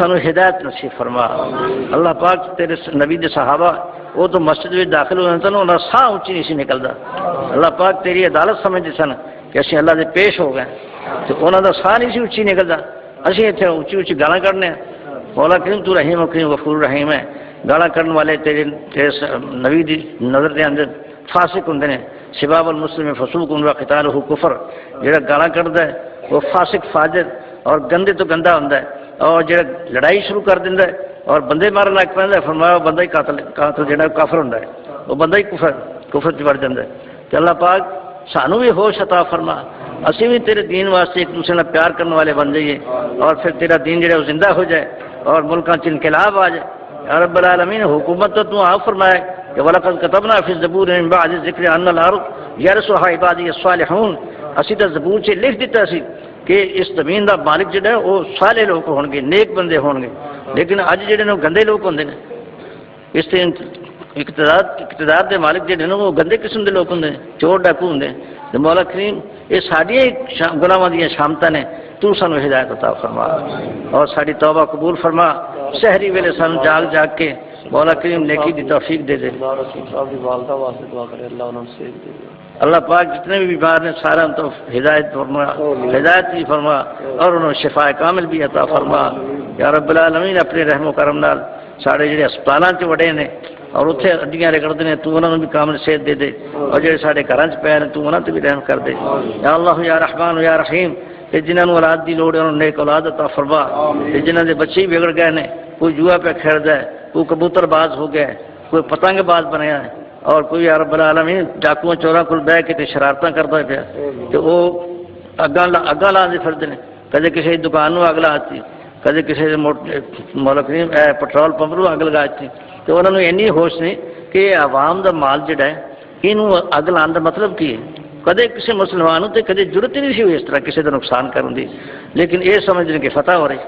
سانو ہدایت نصیب فرما۔ اللہ پاک تیرے نبی دے صحابہ وہ تو مسجد میں داخل ہوئے سن انہاں دا ساہ اونچی نہیں سی نکلدا، اللہ پاک تیری عدالت سمجھدے سن کہ اسی اللہ دے پیش ہو گئے تو انہاں دا ساہ نہیں سی اونچی نکلدا، اسی ایتھے اونچی اونچی گالاں کڈنے مولا کریم تو رحیم و کریم غفور رحیم ہے۔ گالاں کڈن والے تیرے نبی دی نظر دے اندر فاسق ہوندے نے، سباب المسلم فسوق و قتالہ کفر، جڑا گالاں کڈدا ہے وہ فاسق فاجر اور گندے تو گندا ہوندا ہے، اور جڑا لڑائی شروع کر دیندا ہے اور بندے مارن لگ پیندا ہے فرمایا وہ بندہ ہی قاتل جڑا کافر ہوندا ہے وہ بندہ ہی کفر چ وڑ جاندا ہے۔ کہ اللہ پاک سانو بھی ہوش عطا فرما، اسی بھی تیرے دین واسطے ایک دوسرے نال پیار کرنے والے بن جائیے اور پھر تیرا دین جڑا وہ زندہ ہو جائے اور ملکاں چ انقلاب آ جائے۔ یا رب العالمین حکومت تو آپ فرمائے کہ وَلَقَدْ كَتَبْنَا فِي الزَّبُورِ مِن بَعْدِ الذِّكْرِ أَنَّ الْأَرْضَ يَرِثُهَا عِبَادِيَ الصَّالِحُونَ، اسی تے زبور چ لکھ دیتا سی کہ اس زمین دا مالک جڑا ہے وہ صالح لوگ ہون گے، نیک بندے ہون گے، لیکن اج جڑے نے گندے لوگ ہوندے نے، اس تے اقتدار دے مالک جڑے نے وہ گندے قسم دے لوگ ہوندے، چور ڈاکو ہوندے۔ تے مولا کریم یہ ساڈیاں گناہاں دیاں شامتاں نے، تو سانو ہدایت عطا فرما اور ساری توبہ قبول فرما۔ سحری ویلے سانو جاگ جاگ کے مولا کریم نیکی دی توفیق دے دے۔ اللہ پاک جتنے بھی بیمار نے سارا ان تو ہدایت فرما، ہدایت بھی فرما اور انہوں شفا کامل بھی عطا فرما۔ یا رب العالمین اپنے رحم و کرم نال سارے جڑے ہسپتالاں چ وڑے نے اور اتنے ہڈیاں رگڑتے ہیں تو انہوں بھی کامل صحت دے دے، اور جڑے سارے گھراں چ پے نے تو انہاں تے بھی رحم کر دے۔ یا اللہ یا رحمان یا رحیم، کہ جنہاں نوں اولاد دی لوڑ ہے انہوں نیک اولاد عطا فرما، کہ جنہاں دے بچے بگڑ گئے نے، کوئی جوا پہ کھیلدا ہے، کوئی کبوتر باز ہو گیا ہے، کوئی پتنگ باز بنیا ہے، اور کوئی یا رب العالمین ڈاکوؤں چوراں کول بیٹھ کے تے شرارتاں کردا پیا تے وہ اگاں لاندے پھردے نے، کدے کسی دکان نوں اگ لا دتی، کدے کسی مولا کریم پٹرول پمپ نوں اگ لگا دتی، تو انہوں نے اینی ہوش نہیں کہ عوام دا مال جڑا ہے اینوں اگ لان دا مطلب کی ہے۔ کدے کسی مسلمانوں تے کدے ضرورت ہی نہیں سی ہوئی اس طرح کسی دا نقصان کرن دی، لیکن یہ سمجھنے کہ فتح ہو رہی،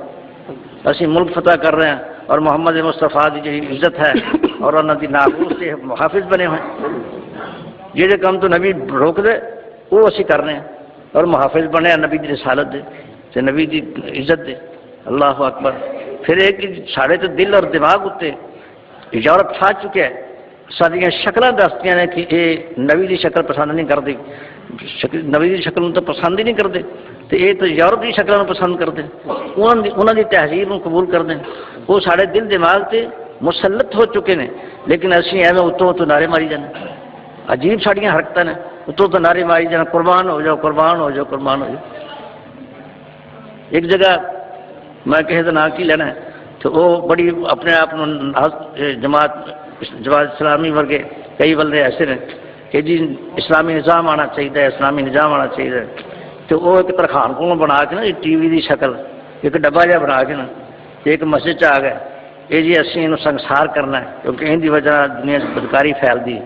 اسی ملک فتح کر رہے ہیں اور محمد مصطفیٰ دی جی عزت ہے اور انہوں دی ناموس سے محافظ بنے ہوئے، جہے کام تو نبی روک دے وہ اسی کر رہے ہیں اور محافظ بنے ہیں نبی دی رسالت دے تے نبی دی عزت دے۔ اللہ اکبر۔ پھر ایک سارے تو دل اور دماغ اتنے یورپ چھا چکے ہیں، ساری شکل دستی نے کہ یہ نبی دی شکل پسند نہیں کرتے، نبی دی شکل تو پسند ہی نہیں کرتے، تو یہ تو یورپ کی شکل پسند کرتے، انہوں کی تہذیب قبول کرتے ہیں، وہ سارے دل دماغ سے مسلط ہو چکے ہیں، لیکن اسی ایویں اتوں اتوں نعرے ماری جانے، عجیب ساڑیاں حرکتیں ہیں، اتوں تو نعرے ماری جانا قربان ہو جاؤ قربان ہو جاؤ قربان ہو جاؤ۔ ایک جگہ میں کسی کا نام کی لینا ہے تو وہ بڑی اپنے آپ جماعت اسلامی ورگے کئی بندے ایسے ہیں کہ جی اسلامی نظام آنا چاہیے، اسلامی نظام آنا چاہیے، تو وہ ایک ترخان کو بنا کے نا ٹی وی کی شکل ایک ڈبا جہا بنا کے نا ایک مسجد آ گئے، یہ جی اسی یہ سنسار کرنا ہے کیونکہ ان کی وجہ دنیا بدکاری پھیلتی ہے،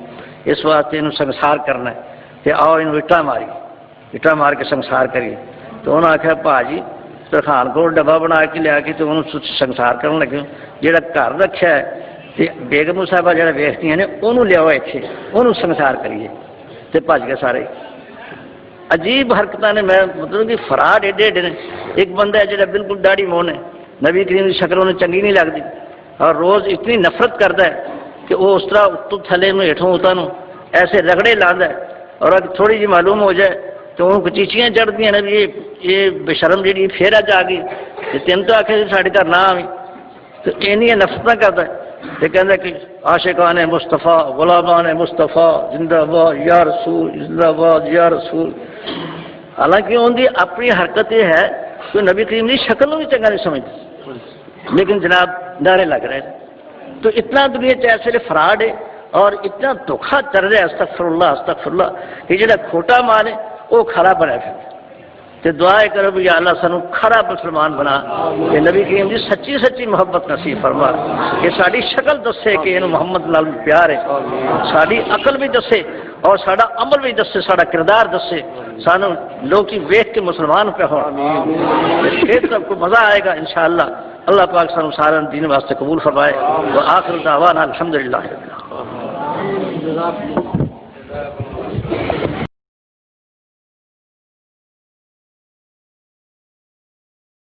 اس واسطے یہ سنسار کرنا ہے، تو آؤ یہ اٹا مار کے سنسار کریے۔ تو انہوں نے آخیا پا جی ترخان کو ڈبا بنا کے لیا کے تو انہوں سنسار کرنے لگے، جہاں گھر رکھا ہے بیگم صاحبہ جہاں ویختی ہیں انہوں لیاؤ اتنے انہوں سنسار کریے، تو بھج گئے سارے۔ عجیب حرکتیں نے، میں مطلب کہ فراڈ ایڈے ایڈے نے۔ ایک بندہ ہے جہاں بالکل داڑھی مون ہے، نبی کریم کی شکل انہیں چنگی نہیں لگتی اور روز اتنی نفرت کرتا ہے کہ وہ اس طرح اتوں تھلے میں ہیٹھوں اتوں ایسے رگڑے لاندہ ہے، اور اگر تھوڑی جی معلوم ہو جائے تو ان کو چیچیاں چڑھتی ہیں نا بھی یہ بشرم جی پھر اج آ گئی تین تو آخر ساڑھے گھر نہ آئی، تو اینیاں نفرتیں کرتا ہے، تو کہتا کہ عاشقان مصطفیٰ غلامان مصطفیٰ زندہ باد یا رسول زندہ باد یا رسول۔ حالانکہ ان کی اپنی حرکت یہ ہے کہ نبی کریم کی شکل بھی چنگا نہیں سمجھتی، لیکن جناب نعرے لگ رہے ہیں۔ تو اتنا دنیا ایسے فراڈ ہے اور اتنا دھوکھا چل رہا ہے، استغفر اللہ کہ جڑا کھوٹا مال ہے وہ کھرا بنا پھر۔ تو دعا کرو بھی یا اللہ سانو کھرا مسلمان بنا، کہ نبی کریم کی سچی سچی محبت نصیب فرما، کہ ساری شکل دسے کہ یہ محمد نال پیار ہے، ساری عقل بھی دسے اور سارا عمل بھی دسے، سارا کردار دسے، سانو لوگ ویخ کے مسلمان پہ ہو، پھر سب کو مزہ آئے گا انشاءاللہ۔ اللہ پاک سانو سارا دین واسطے قبول فرمائے۔ وآخر دعوانا الحمدللہ۔